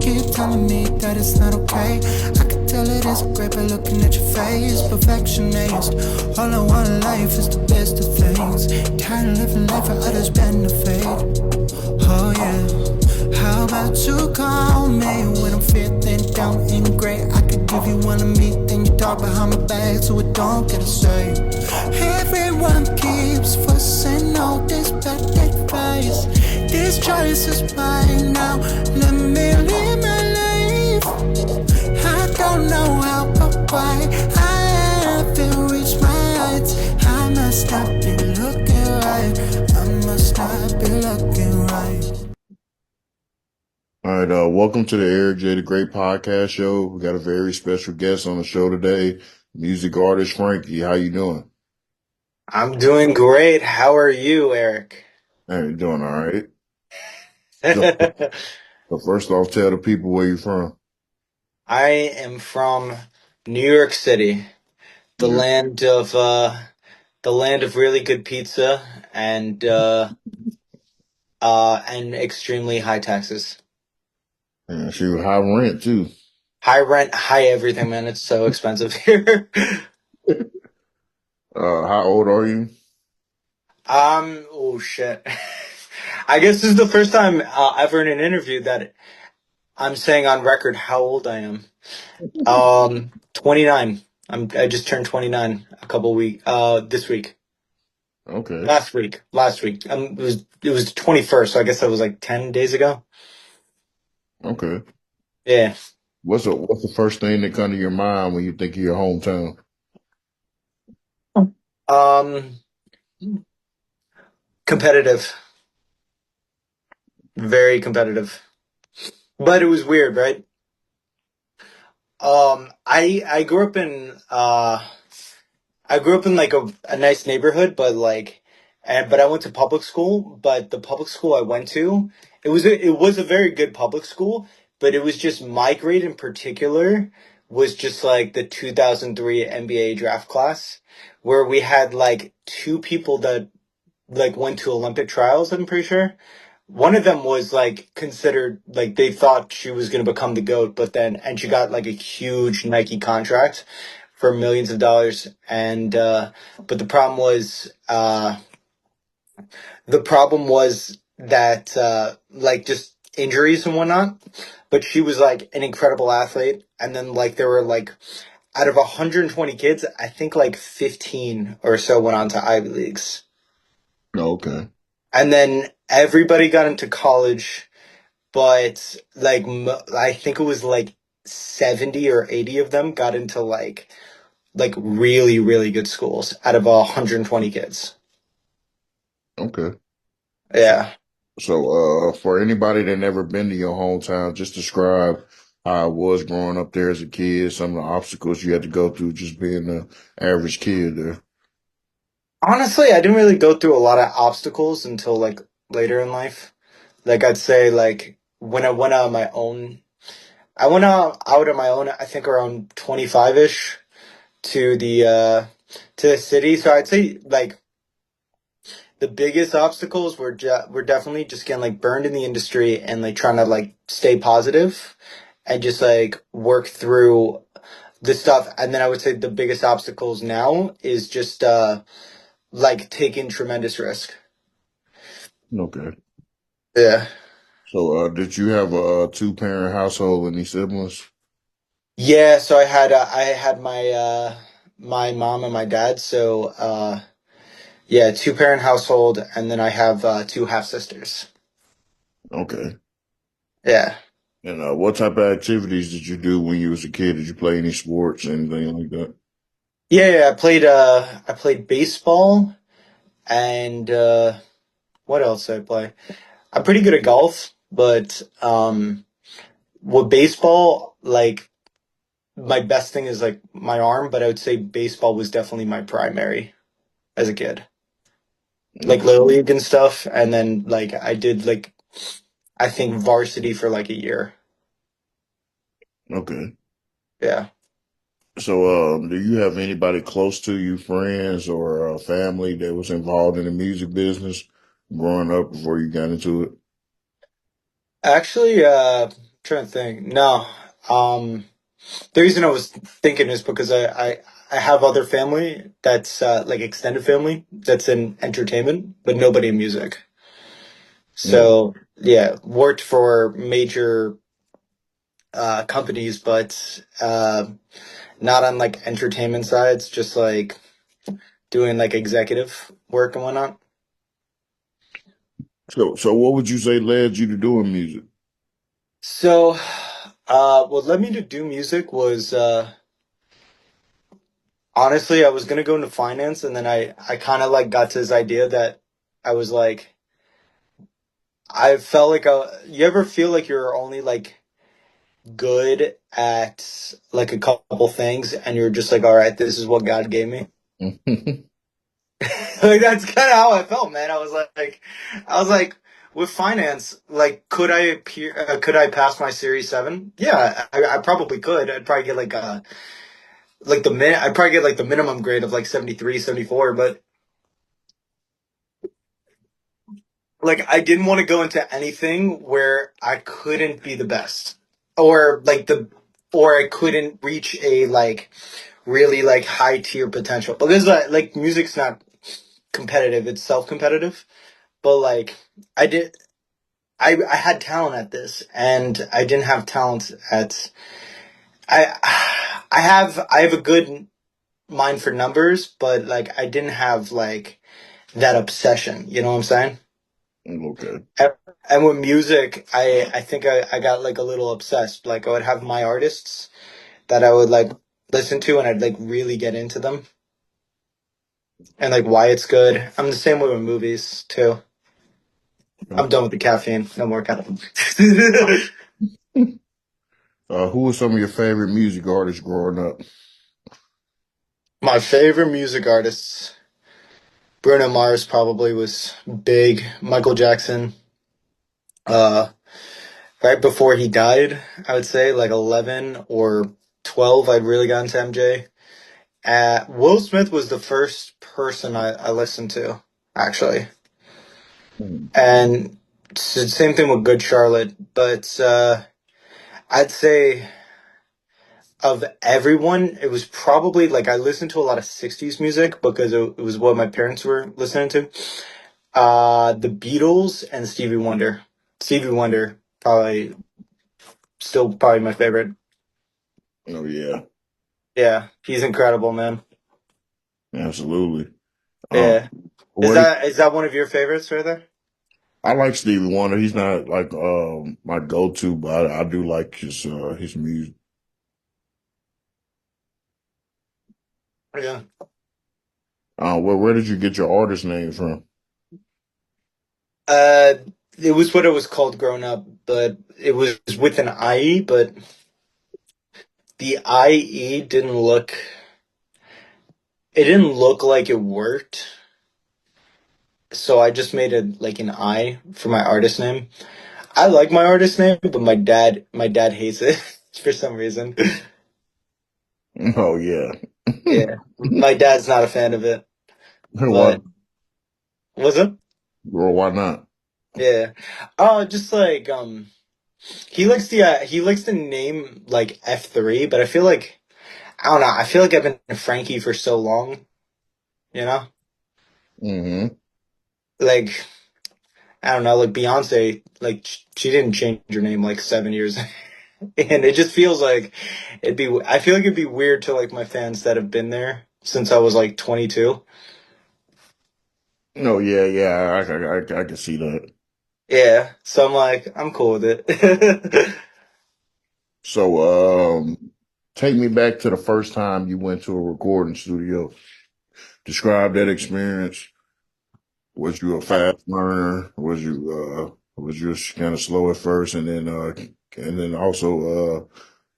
keep telling me that it's not okay. I can tell it isn't great by looking at your face. Perfectionist, all I want in life is the best of things. Tired of living life for others' benefit. Oh yeah. How about you call me when I'm feeling down and gray? I could give you one of me, then you talk behind my back so it don't get a say. Everyone keeps fussing all this bad advice. This choice is mine now. Let me live my life. I don't know how but why I haven't reached my heights. I must not be looking right. I must not be looking right. All right, welcome to the Eric J. the Great Podcast Show. We got a very special guest on the show today, music artist Frankie. How you doing? I'm doing great. How are you, Eric? Hey, you doing all right? So, so first off, tell the people where you're from. I am from New York City, the Yeah, land of the land of really good pizza and extremely high taxes. and she was high rent too. High rent, high everything, man. It's so expensive here. How old are you? Oh shit. I guess this is the first time ever in an interview that I'm saying on record how old I am. 29. I just turned 29 a couple this week. Okay, Last week. It was the 21st, so I guess that was like 10 days ago. okay. Yeah. What's the first thing that comes to your mind when you think of your hometown? Um, Competitive. Very competitive. But it was weird, right? I grew up in like a nice neighborhood, but I went to public school. But the public school I went to, it was a very good public school, but it was just my grade in particular was just like the 2003 NBA draft class, where we had like two people that like went to Olympic trials. I'm pretty sure one of them was like considered like they thought she was going to become the GOAT, but then and she got like a huge Nike contract for millions of dollars. And but the problem was that like just injuries and whatnot. But she was like an incredible athlete, and then like there were like out of 120 kids, I think like 15 or so went on to Ivy Leagues, Okay, and then everybody got into college, but like I think it was like 70 or 80 of them got into like really really good schools out of 120 kids. okay. So, Yeah. so, for anybody that never been to your hometown, just describe how it was growing up there as a kid, some of the obstacles you had to go through just being an average kid there. Honestly, I didn't really go through a lot of obstacles until like later in life. Like I'd say like when I went out on my own, I went out on my own, I think around 25-ish to the city. So I'd say like the biggest obstacles were definitely just getting like burned in the industry and like trying to like stay positive and just like work through the stuff. And then I would say the biggest obstacles now is just like taking tremendous risk. Okay. Yeah. So, did you have a two-parent household? Any siblings? Yeah, so I had my mom and my dad. So yeah, two parent household, and then I have two half sisters. Okay. Yeah. And what type of activities did you do when you was a kid? Did you play any sports, anything like that? Yeah, I played baseball and what else did I play? I'm pretty good at golf, but with baseball, like my best thing is like my arm, but I would say baseball was definitely my primary as a kid. Like Okay. little league and stuff, and then like I did like I think varsity for like a year. Okay. Yeah. So, do you have anybody close to you, friends or family that was involved in the music business growing up before you got into it? Actually, Trying to think. No. Um, the reason I was thinking is because I have other family that's like extended family that's in entertainment, but nobody in music. No. So yeah, worked for major companies, but not on like entertainment sides, just like doing like executive work and whatnot. So what would you say led you to doing music? So, what led me to do music was honestly, I was gonna go into finance, and then I kind of like got to this idea that I was like, I felt like you ever feel like you're only like good at like a couple things, and you're just like, all right, this is what God gave me. Like that's kind of how I felt, man. I was like, with finance, like, could I pass my Series 7? Yeah, I probably could. I'd probably get I'd probably get like the minimum grade of like 73, 74. But like, I didn't want to go into anything where I couldn't be the best, or like or I couldn't reach a like really like high tier potential, because like music's not competitive; it's self competitive. But like, I did. I had talent at this, and I didn't have talent at. I have a good mind for numbers, but like I didn't have like that obsession. You know what I'm saying? Okay. And and with music, I think I got like a little obsessed. Like I would have my artists that I would like listen to, and I'd like really get into them, and like why it's good. I'm the same way with movies too. I'm done with the caffeine. No more caffeine. Who are some of your favorite music artists growing up? My favorite music artists. Bruno Mars probably was big. Michael Jackson. Uh, right before he died, I would say like 11 or 12. I really got into MJ. Will Smith was the first person I listened to, actually, Hmm. and same thing with Good Charlotte. But I'd say of everyone, it was probably like I listened to a lot of '60s music because it was what my parents were listening to. The Beatles and Stevie Wonder. Stevie Wonder, probably still probably my favorite. Oh yeah, Yeah, he's incredible, man. absolutely. Um, Yeah. what is, Is that one of your favorites right there? I like Stevie Wonder. He's not like my go-to, but I do like his music. Yeah. Where did you get your artist name from? Uh, it was what it was called growing up, but it was with an IE, but the IE it didn't look like it worked. So I just made it like an I for my artist name. I like my artist name, but my dad hates it for some reason. Oh yeah. Yeah, my dad's not a fan of it, Why? but was it? Or why not? Yeah. Oh, just like he likes the name like F3, but I feel like I don't know. I feel like I've been Frankie for so long, you know? Hmm. Like I don't know, like Beyonce, like she didn't change her name like 7 years, and it just feels like I feel like it'd be weird to like my fans that have been there since I was like 22. No, yeah, yeah. I can see that. Yeah, so I'm like I'm cool with it. So, take me back to the first time you went to a recording studio. Describe that experience. Was you a fast learner? Was you kind of slow at first, and then also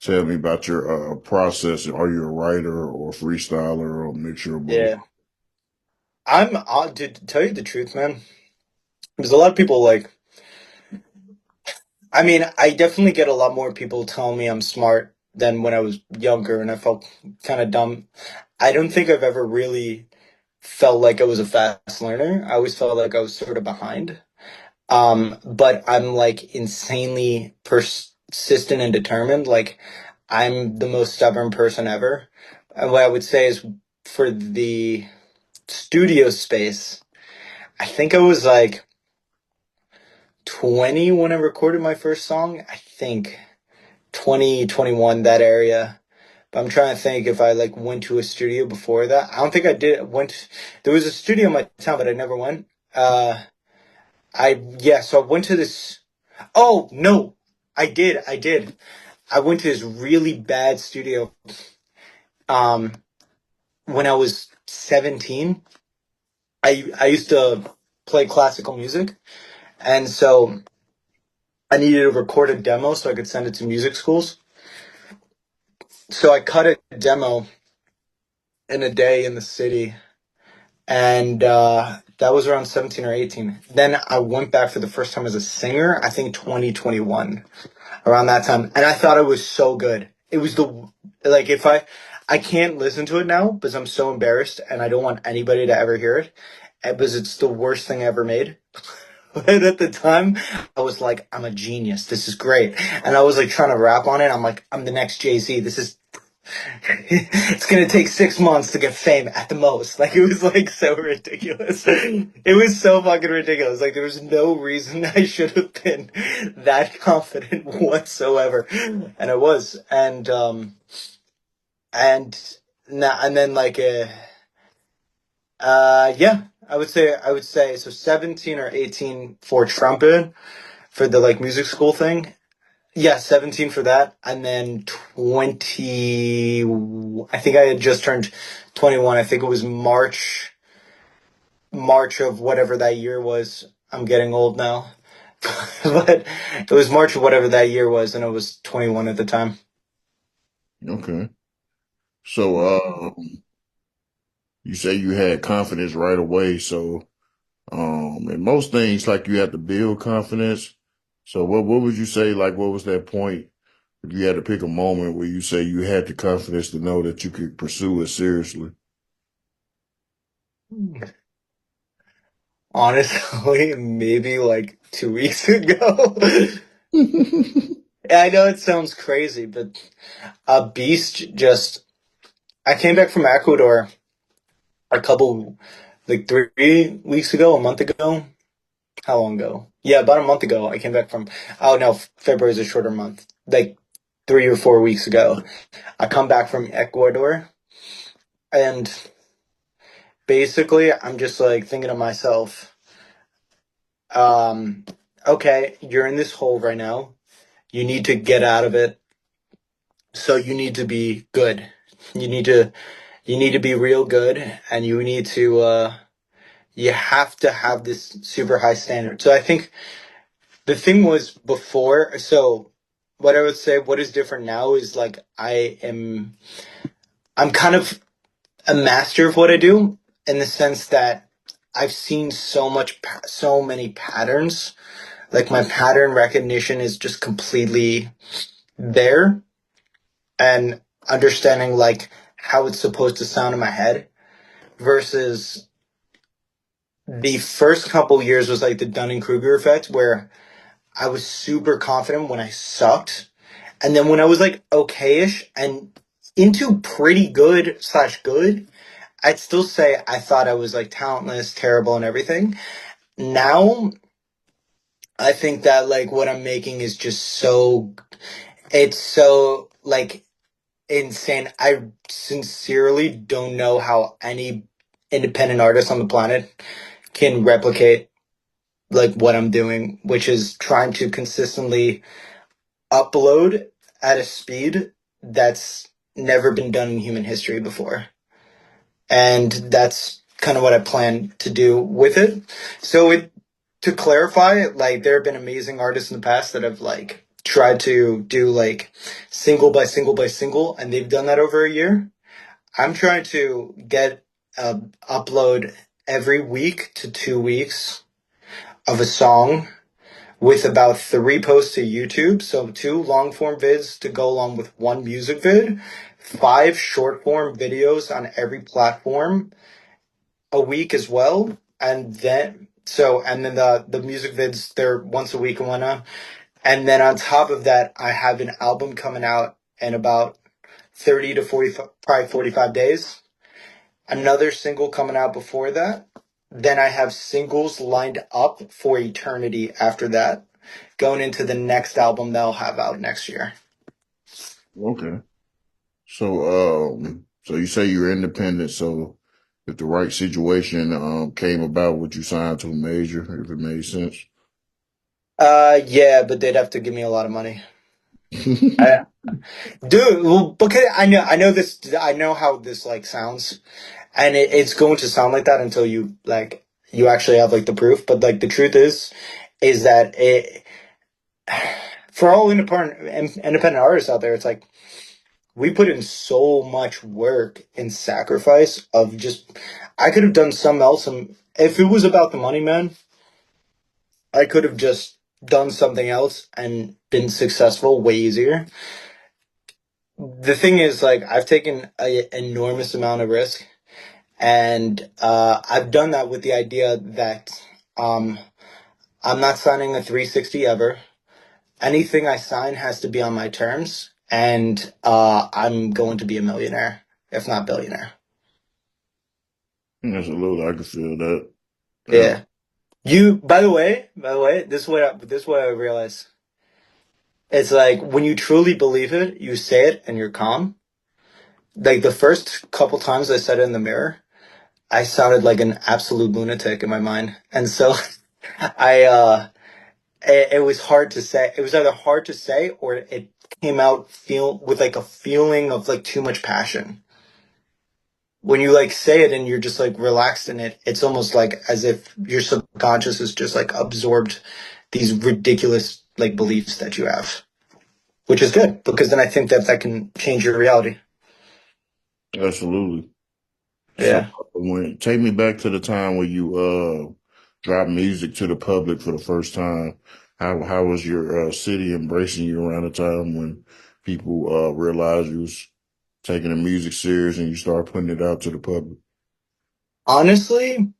tell me about your process. Are you a writer or a freestyler or a mixture of both? Yeah, to tell you the truth, man. There's a lot of people like. I mean, I definitely get a lot more people telling me I'm smart than when I was younger, and I felt kind of dumb. I don't think I've ever really felt like I was a fast learner. I always felt like I was sort of behind. But I'm like insanely consistent and determined. Like, I'm the most stubborn person ever. And what I would say is for the studio space, I think I was like 20 when I recorded my first song. I think 20, 21, that area. But I'm trying to think if I like went to a studio before that. I don't think I did. There was a studio in my town, but I never went. So I went to this. Oh, no, I did. I went to this really bad studio, um, when I was 17. I used to play classical music, and so I needed to record a demo so I could send it to music schools. So I cut a demo in a day in the city, and that was around 17 or 18. Then I went back for the first time as a singer, I think 2021, around that time, and I thought it was so good. It was like, if I can't listen to it now because I'm so embarrassed and I don't want anybody to ever hear it, because it's the worst thing I ever made. But at the time, I was like, I'm a genius. This is great. And I was like trying to rap on it. I'm like, I'm the next Jay-Z. This is, it's going to take 6 months to get fame at the most. Like, it was like so ridiculous. It was so fucking ridiculous. Like, there was no reason I should have been that confident whatsoever. And I was. And then like, yeah, I would say so 17 or 18 for trumpet for the like music school thing. Yeah, 17 for that, and then 20. I think I had just turned 21. I think it was March of whatever that year was. I'm getting old now. But it was March of whatever that year was, and I was 21 at the time. Okay. So, you say you had confidence right away. So, in most things, like you have to build confidence. So what would you say, like, what was that point if you had to pick a moment where you say you had the confidence to know that you could pursue it seriously? Honestly, maybe like 2 weeks ago. I know it sounds crazy, but a beast just. I came back from Ecuador a couple, like 3 weeks ago, a month ago. How long ago? Yeah, about a month ago. I came back from. Oh no, February is a shorter month. Like 3 or 4 weeks ago, I come back from Ecuador, and basically, I'm just like thinking to myself, um, okay, you're in this hole right now. You need to get out of it. So you need to be good. You need to you need to be real good, and you have to have this super high standard. So I think the thing was before, so what I would say, what is different now is like I'm kind of a master of what I do, in the sense that I've seen so many patterns. Like, my pattern recognition is just completely there, and understanding like how it's supposed to sound in my head, versus the first couple years was like the Dunning-Kruger effect, where I was super confident when I sucked. And then when I was like okayish and into pretty good slash good, I'd still say I thought I was like talentless, terrible, and everything. Now, I think that like what I'm making is just it's so like insane. I sincerely don't know how any independent artist on the planet can replicate like what I'm doing, which is trying to consistently upload at a speed that's never been done in human history before. And that's kind of what I plan to do with it. So to clarify, like, there have been amazing artists in the past that have like tried to do like single by single by single, and they've done that over a year. I'm trying to get upload every week to 2 weeks of a song, with about 3 posts to YouTube. So 2 long form vids to go along with 1 music vid, 5 short form videos on every platform a week as well. And then the music vids, they're once a week and whatnot. And then on top of that, I have an album coming out in about 30 to 40, probably 45 days. Another single coming out before that. Then I have singles lined up for eternity after that, going into the next album that I'll have out next year. Okay. So you say you're independent. So if the right situation came about, would you sign to a major if it made sense? Yeah, but they'd have to give me a lot of money. I, dude, well, because I know this, I know how this like sounds, and it's going to sound like that until you like you actually have like the proof. But like the truth is that it for all independent artists out there, it's like we put in so much work and sacrifice of just I could have done something else, and if it was about the money, man, I could have just done something else and been successful way easier. The thing is, like, I've taken an enormous amount of risk, and I've done that with the idea that um, I'm not signing a 360 ever. Anything I sign has to be on my terms, and I'm going to be a millionaire, if not billionaire. That's a little. I can feel that. Yeah. Yeah. By the way, this is what I realize. It's like when you truly believe it, you say it and you're calm. Like the first couple times I said it in the mirror, I sounded like an absolute lunatic in my mind. And so I it was hard to say. It was either hard to say or it came out feel with like a feeling of like too much passion. When you like say it and you're just like relaxed in it, it's almost like as if your subconscious has just like absorbed these ridiculous like beliefs that you have, which is good because then I think that that can change your reality. Absolutely. So Yeah. when take me back to the time when you dropped music to the public for the first time. How was your city embracing you around the time when people realized you was taking the music serious and you started putting it out to the public? Honestly,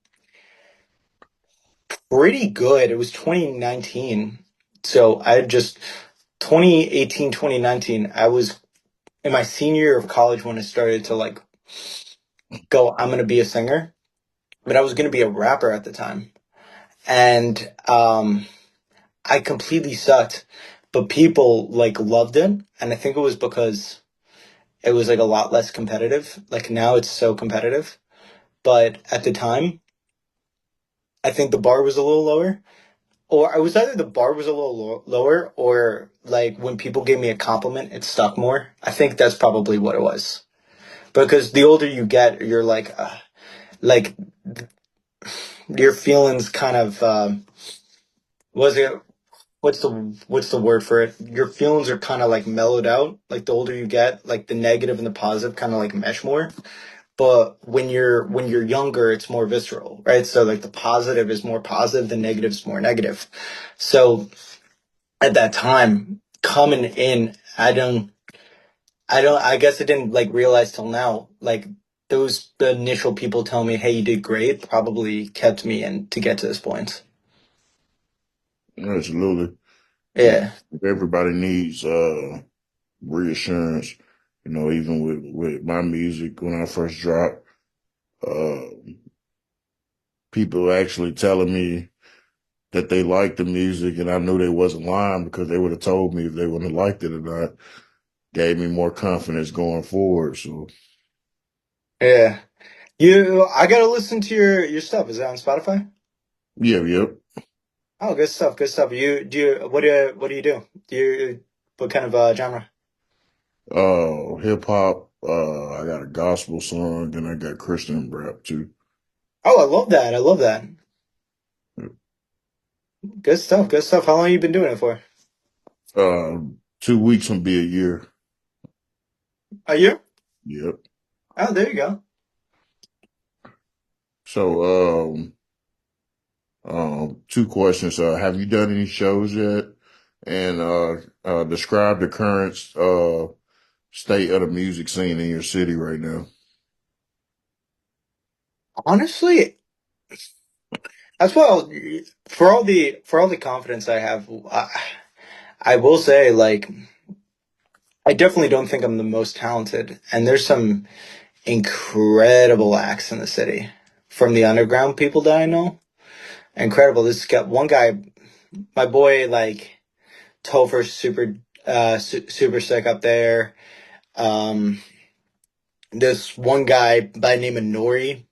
pretty good. It was 2019. So I had just 2018, 2019. I was in my senior year of college when I started to like go, I'm going to be a singer, but I was going to be a rapper at the time. And I completely sucked, but people like loved it. And I think it was because it was like a lot less competitive. Like now it's so competitive. But at the time, I think the bar was a little lower. Or I was either the bar was a little lower or like when people gave me a compliment, it stuck more. I think that's probably what it was. Because the older you get, you're like your feelings kind of, was it, what's the word for it? Your feelings are kind of like mellowed out. Like the older you get, like the negative and the positive kind of like mesh more. But when you're younger, it's more visceral, right? So like the positive is more positive, the negative is more negative. So at that time coming in, I guess I didn't like realize till now, like those the initial people telling me, hey, you did great, probably kept me in to get to this point. Absolutely. Yeah. Yeah. Everybody needs reassurance. You know, even with my music when I first dropped, uh, people actually telling me that they liked the music, and I knew they wasn't lying because they would have told me if they wouldn't have liked it or not. Gave me more confidence going forward. So Yeah. I gotta listen to your stuff. Is it on Spotify? yeah, yep. Oh, good stuff, good stuff. What do you do? What kind of genre? Hip hop. I got a gospel song, and I got Christian rap too. Oh, I love that. I love that. Good stuff, good stuff. How long you been doing it for? 2 weeks will be a year. A year? Yep. Oh, there you go. So, two questions. Have you done any shows yet? And describe the current state of the music scene in your city right now. Honestly, that's what for all the confidence I have. I will say, like, I definitely don't think I'm the most talented, and there's some incredible acts in the city from the underground people that I know. Incredible. This got one guy, my boy, like Topher's super sick up there. Um, this one guy by the name of Nori,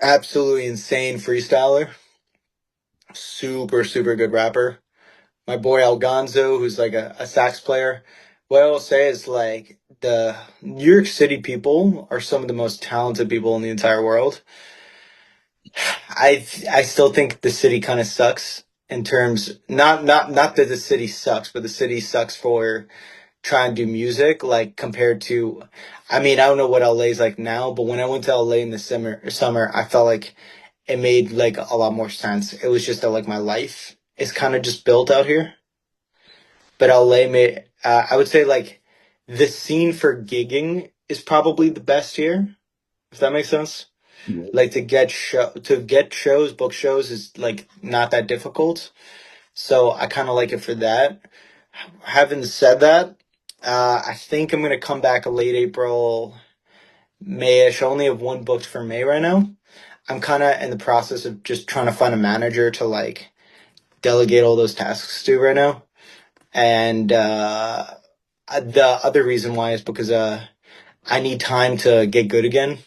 absolutely insane freestyler, super good rapper. My boy Algonzo, who's like a sax player. What I will say is like the New York City people are some of the most talented people in the entire world. I still think the city kind of sucks in terms not that the city sucks, but the city sucks for trying to do music like compared to I mean, I don't know what LA is like now, but when I went to LA in the summer, I felt like it made like a lot more sense. It was just that like my life is kind of just built out here. But LA made I would say like the scene for gigging is probably the best here, if that makes sense. Yeah. Like to get shows, book shows is like not that difficult. So I kind of like it for that. Having said that, I think I'm gonna come back late April, Mayish. I only have one booked for May right now. I'm kind of in the process of just trying to find a manager to like delegate all those tasks to right now. And the other reason why is because I need time to get good again.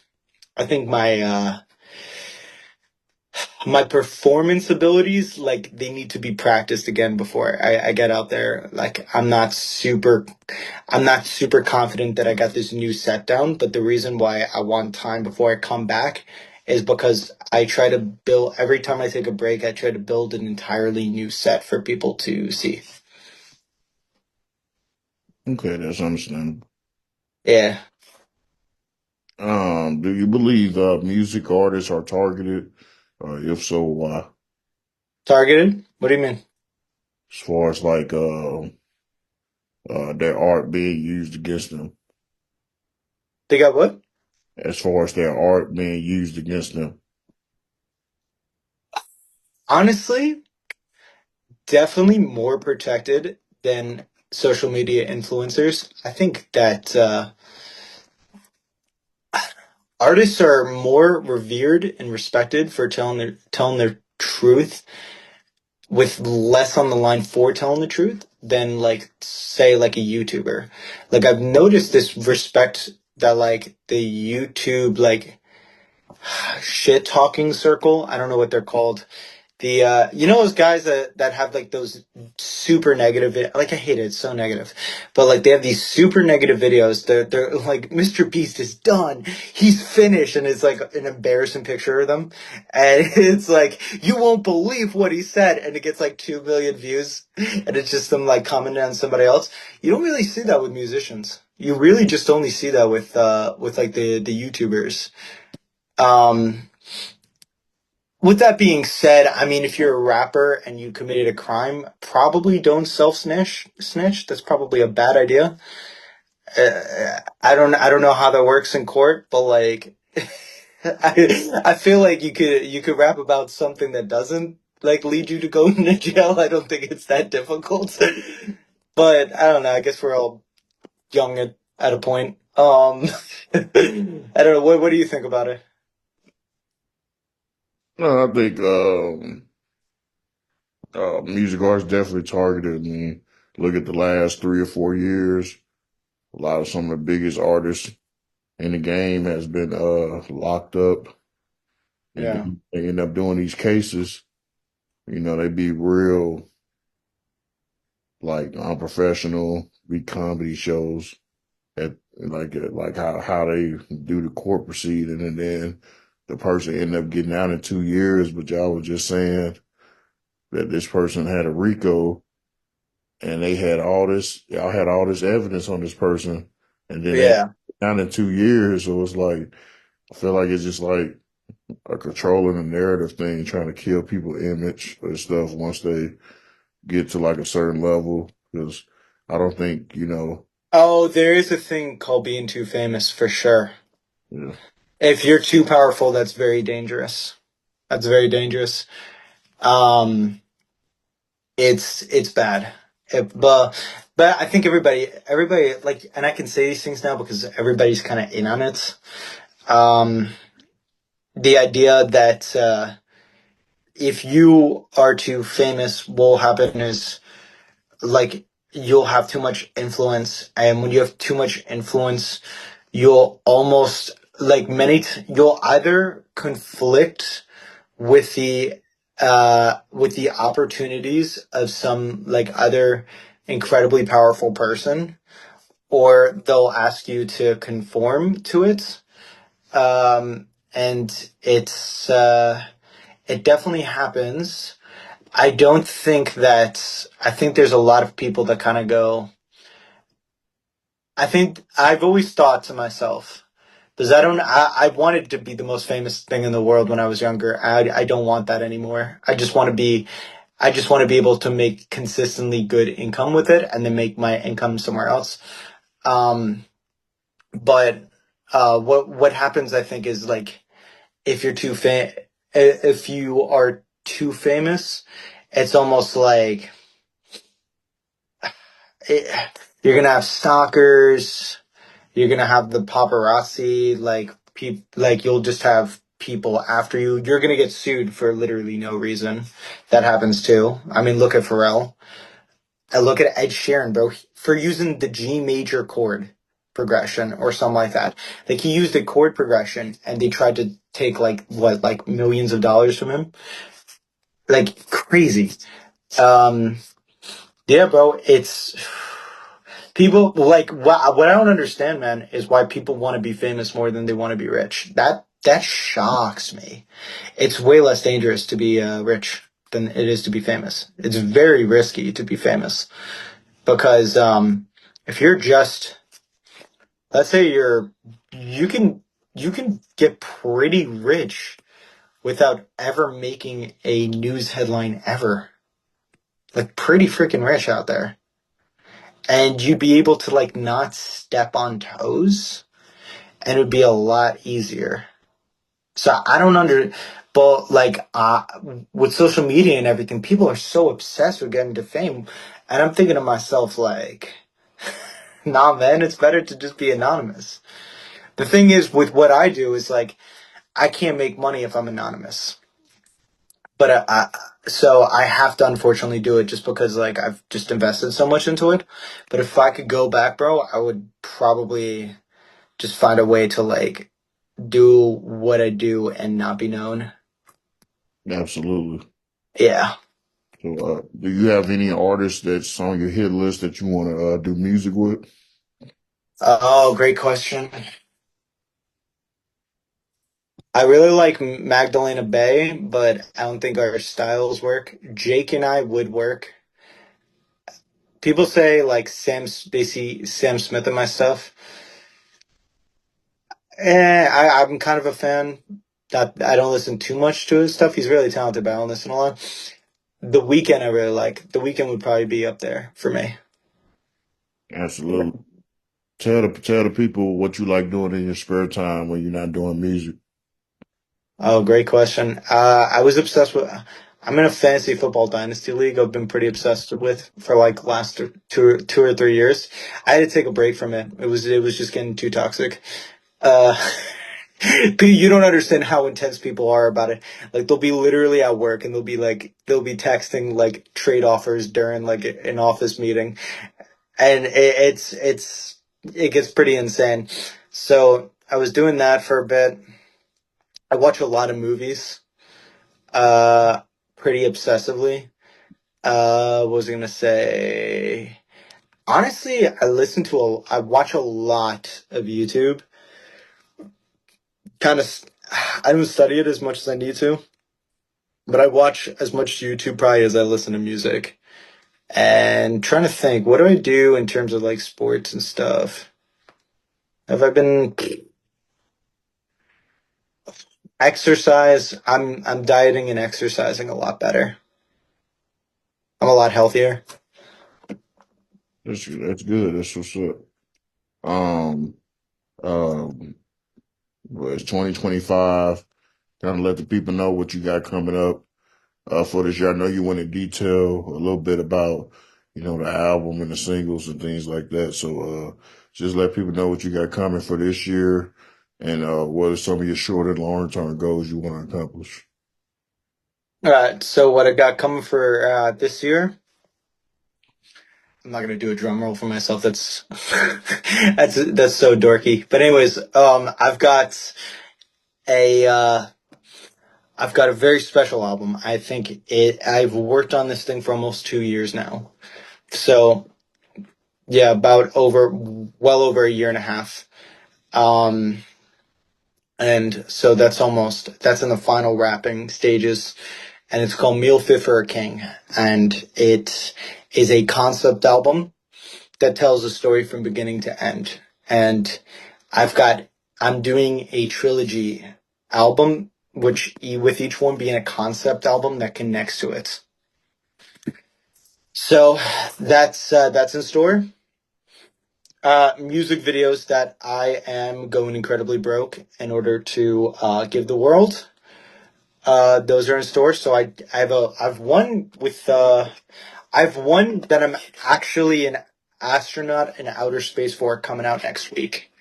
I think my performance abilities like they need to be practiced again before I get out there. Like I'm not super confident that I got this new set down, but the reason why I want time before I come back is because I try to build every time I take a break, I try to build an entirely new set for people to see. Okay, that's understandable. Yeah. Do you believe music artists are targeted? If so, why? Targeted? What do you mean? As far as like their art being used against them, They got what? as far as their art being used against them. Honestly, definitely more protected than social media influencers. I think that artists are more revered and respected for telling their truth with less on the line for telling the truth than like say like a YouTuber. Like I've noticed this respect that like the YouTube like shit talking circle, I don't know what they're called. The you know those guys that have like those super negative like I hate it, it's so negative. But like they have these super negative videos. They're like Mr. Beast is done. He's finished and it's like an embarrassing picture of them. And it's like you won't believe what he said and it gets like 2 million views and it's just them like commenting on somebody else. You don't really see that with musicians. You really just only see that with like the YouTubers. Um with that being said, I mean, if you're a rapper and you committed a crime, probably don't snitch. That's probably a bad idea. I don't know how that works in court, but like, I feel like you could rap about something that doesn't like lead you to go into jail. I don't think it's that difficult. But I don't know. I guess we're all young at a point. I don't know. What do you think about it? No, I think music artists definitely targeted. I mean, look at the last 3 or 4 years. A lot of some of the biggest artists in the game has been locked up, and Yeah. then they end up doing these cases. You know, they be real like unprofessional, be comedy shows at like how they do the court proceeding, and then the person end up getting out in 2 years. But y'all was just saying that this person had a RICO, and they had all this, y'all had all this evidence on this person, and then they Yeah. down in 2 years. So it's like I feel like it's just like a controlling a narrative thing, trying to kill people's image and stuff once they get to like a certain level. Because I don't think, Oh, there is a thing called being too famous for sure. yeah, If you're too powerful, that's very dangerous. That's very dangerous. Um, it's bad. But I think everybody like, and I can say these things now because everybody's kind of in on it. Um, the idea that if you are too famous, what will happen is like you'll have too much influence, and when you have too much influence, you'll almost like you'll either conflict with the opportunities of some like other incredibly powerful person, or they'll ask you to conform to it. And it definitely happens. I think there's a lot of people that kind of go, I think I've always thought to myself, because I wanted to be the most famous thing in the world when I was younger. I don't want that anymore. I just want to be able to make consistently good income with it and then make my income somewhere else. Um, but what happens, I think, is like if you're if you are too famous, it's almost like it, you're gonna have stalkers. You're gonna have the paparazzi. Like you'll just have people after you. You're gonna get sued for literally no reason. That happens too. I mean, look at Pharrell. I look at Ed Sheeran, bro, for using the G major chord progression or something like that. Like he used a chord progression and they tried to take like what, like millions of dollars from him. Like crazy. Um, yeah, bro, it's people like what I don't understand, man, is why people want to be famous more than they want to be rich. That shocks me. It's way less dangerous to be rich than it is to be famous. It's very risky to be famous. Because if you're just, let's say you can you can get pretty rich without ever making a news headline ever. Like pretty freaking rich out there. And you'd be able to like not step on toes, and it would be a lot easier. So I don't but like with social media and everything, people are so obsessed with getting to fame. And I'm thinking to myself like, nah man, it's better to just be anonymous. The thing is with what I do is like I can't make money if I'm anonymous. But so I have to unfortunately do it just because like I've just invested so much into it. But if I could go back, bro, I would probably just find a way to like do what I do and not be known. Absolutely. Yeah. So, do you have any artists that's on your hit list that you want to do music with? Oh, great question. I really like Magdalena Bay, but I don't think our styles work. Jake and I would work. People say like they see Sam Smith in my stuff. I'm kind of a fan. That I don't listen too much to his stuff. He's really talented, but I don't listen a lot. The Weekend I really like. The Weekend would probably be up there for me. Absolutely. Tell the people what you like doing in your spare time when you're not doing music. Oh, great question. I was obsessed with. I'm in a fantasy football dynasty league. I've been pretty obsessed with for like last two or 3 years. I had to take a break from it. It was just getting too toxic. Uh, you don't understand how intense people are about it. Like they'll be literally at work and they'll be texting like trade offers during like an office meeting, and it gets pretty insane. So I was doing that for a bit. I watch a lot of movies, uh, pretty obsessively. What was I gonna say? Honestly, I watch a lot of YouTube. Kind of, I don't study it as much as I need to, but I watch as much YouTube probably as I listen to music. And trying to think, what do I do in terms of like sports and stuff? Have I been exercise? I'm dieting and exercising a lot better. I'm a lot healthier. That's good. That's what's up. Um, um, well, it's 2025. Kind of let the people know what you got coming up. for this year? I know you went in detail a little bit about, the album and the singles and things like that. So, just let people know what you got coming for this year and, what are some of your short and long term goals you want to accomplish? All right. So what I got coming for this year? I'm not gonna do a drum roll for myself. That's that's so dorky. But anyways, a I've got a very special album. I think it. I've worked on this thing for almost 2 years now. So yeah, well over a year and a half. Um, and so that's in the final wrapping stages, and it's called Meal Fit for a King, and it is a concept album that tells a story from beginning to end. And I've got I'm doing a trilogy album, which with each one being a concept album that connects to it. So that's in store. Music videos that I am going incredibly broke in order to give the world. Those are in store. So I've one that I'm actually an astronaut in outer space for coming out next week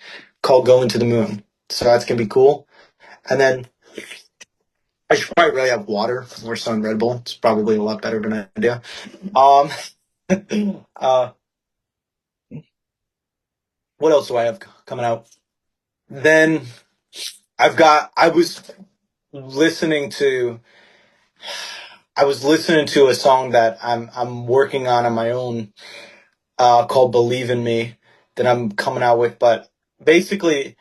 called Going to the Moon. So that's gonna be cool. And then I should probably really have water or some Red Bull. It's probably a lot better of an idea. Um, uh, what else do I have coming out? Then I listening to was listening to a song that I'm working on my own called Believe in Me that I'm coming out with. But basically,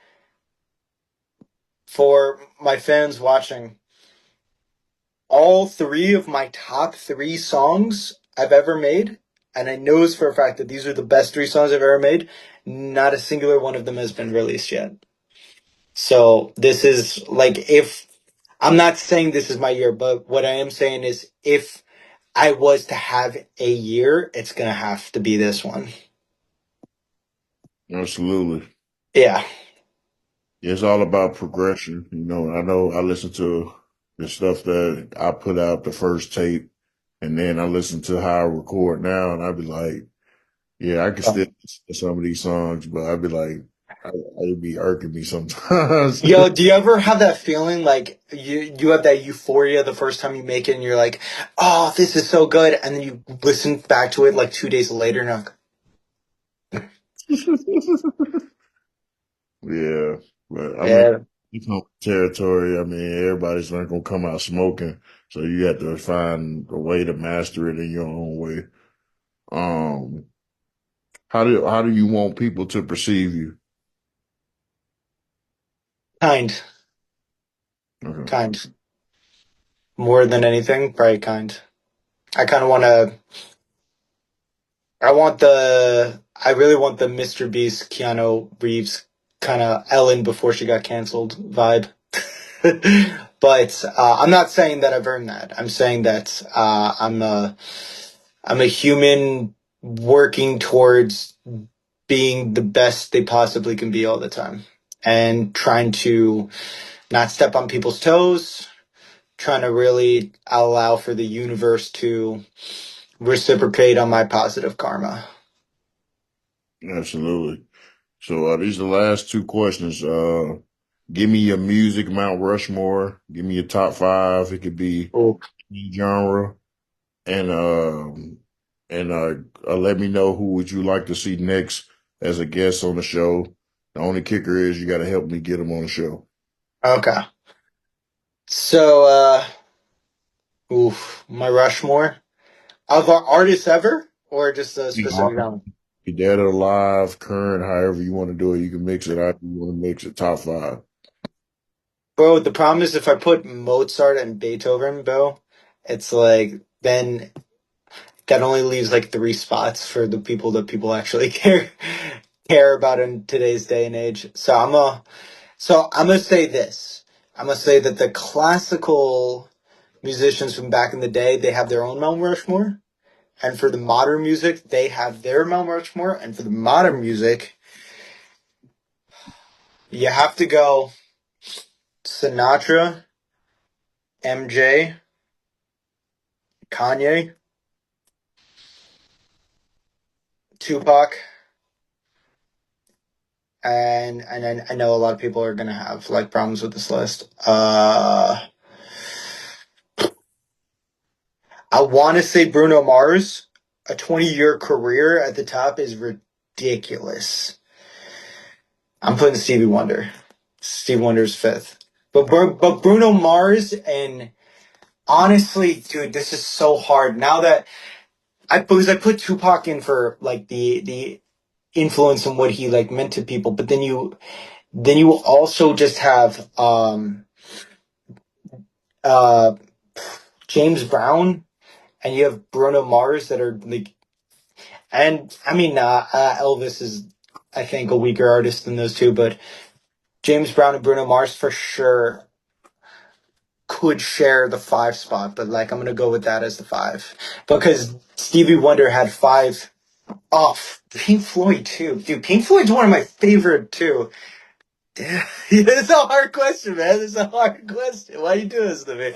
for my fans watching, all three of my top three songs I've ever made, and I know for a fact that these are the best three songs I've ever made, not a singular one of them has been released yet. So this is like, if I'm not saying this is my year, but what I am saying is if I was to have a year, it's gonna have to be this one. Absolutely. Yeah. It's all about progression. I know I listen to the stuff that I put out the first tape, and then I listen to how I record now, and I'd be like, yeah, I can still listen to some of these songs, but I'd be like, it'd be irking me sometimes. Yo, do you ever have that feeling like you have that euphoria the first time you make it and you're like, oh, this is so good, and then you listen back to it like 2 days later and you're like, Yeah, but I mean, yeah, you come territory. I mean, everybody's not gonna come out smoking, so you have to find a way to master it in your own way. Um, how do you want people to perceive you? kind, Okay. kind. More than anything, probably kind. I kind of want to. I really want the Mr. Beast, Keanu Reeves kind of Ellen before she got canceled vibe. But I'm not saying that I've earned that. I'm saying that I'm a human working towards being the best they possibly can be all the time, and trying to not step on people's toes, trying to really allow for the universe to reciprocate on my positive karma. Absolutely. So these are the last two questions. Give me your music Mount Rushmore. Give me your top five. It could be Oh, any genre, and let me know who would you like to see next as a guest on the show. The only kicker is you got to help me get them on the show. okay. So, my Rushmore of our artists ever, or just a specific Yeah. album. Be dead or alive, current, however you want to do it. You can mix it out. You want to mix it top five. Bro, the problem is if I put Mozart and Beethoven, bro, it's like then that only leaves like three spots for the people that people actually care about in today's day and age. So I'm gonna say this. I'm gonna say that the classical musicians from back in the day, they have their own Mount Rushmore. And for the modern music, they have their Mount Rushmore. And for the modern music, you have to go Sinatra, MJ, Kanye, Tupac, and then I know a lot of people are gonna have like problems with this list. I want to say Bruno Mars. A 20-year career at the top is ridiculous. I'm putting Stevie Wonder. Stevie Wonder's fifth. But Bruno Mars, and honestly, dude, this is so hard. Now that because I put Tupac in for like the influence and what he like meant to people, but then you also just have uh James Brown, and you have Bruno Mars that are like, and I mean Elvis is, I think, a weaker artist than those two, but James Brown and Bruno Mars for sure could share the five spot, but like I'm gonna go with that as the five because Stevie Wonder had five off. Pink Floyd too, dude. Pink Floyd's one of my favorite too. Yeah, it's a hard question, man. It's a hard question. Why you doing this to me?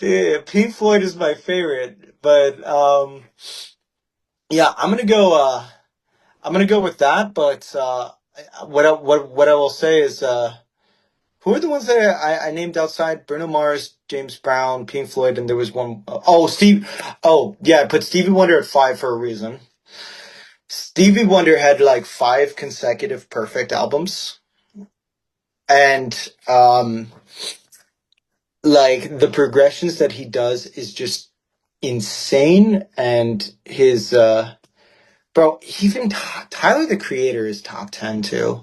Yeah, Pink Floyd is my favorite, but yeah, I'm gonna go with that. But what I will say is who are the ones that I named outside? Bruno Mars, James Brown, Pink Floyd, and there was one oh Steve. Oh yeah, I put Stevie Wonder at five for a reason. Stevie Wonder had like five consecutive perfect albums, and like the progressions that he does is just insane, and his bro, even Tyler the Creator is top 10 too.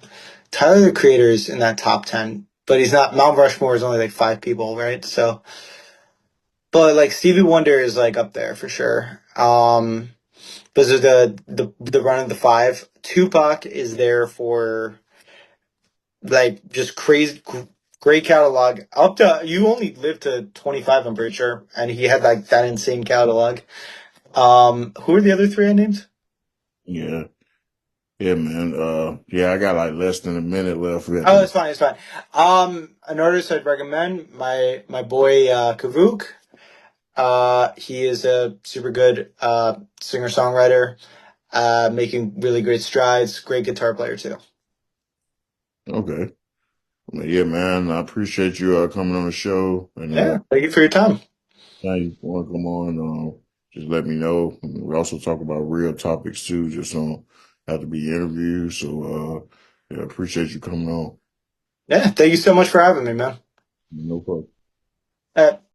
Tyler the Creator is in that top 10, but he's not. Mount Rushmore is only like five people, right? So, but like Stevie Wonder is like up there for sure. Those are the run of the five. Tupac is there for like just crazy, great catalog. Up to you only lived to 25, I'm pretty sure, and he had like that insane catalog. Who are the other three I named? Yeah. Yeah, man. Yeah, I got like less than a minute left. We have Oh, to. it's fine. It's fine. An artist I'd recommend, my boy Kavuk. He is a super good singer songwriter, making really great strides. Great guitar player too. Okay. Well, yeah, man. I appreciate you coming on the show, and Yeah, thank you for your time. now you want to come on, just let me know. We also talk about real topics too. Just don't have to be interviews. So, yeah, appreciate you coming on. Yeah, thank you so much for having me, man. No problem.